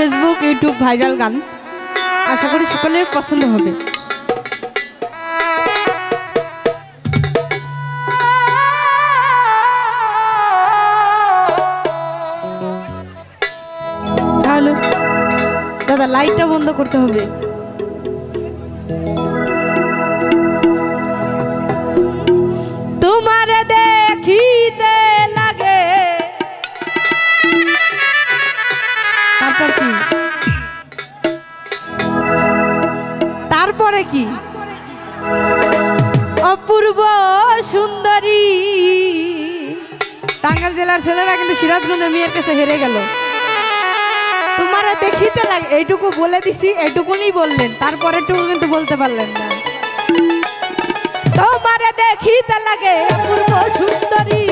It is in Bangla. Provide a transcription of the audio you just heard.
ফেসবুক ইউটিউব ভাইরাল গান, আশা করি সকলের পছন্দ হবে। তাহলে দাদা লাইটটা বন্ধ করতে হবে। তোমার দেখিতে লাগে, তারপর কি, তারপরে কি, অপূর্ব সুন্দরী। টাঙ্গাইল জেলার ছেলেরা কিন্তু সিরাজগঞ্জের মেয়ের কাছে হেরে গেল। তোমার দেখিতে লাগে এইটুকু বলে দিছি, এইটুকুনি বললেন, তারপরে টুকু কিন্তু বলতে পারলেন না। তোমার দেখিতে লাগে অপূর্ব সুন্দরী,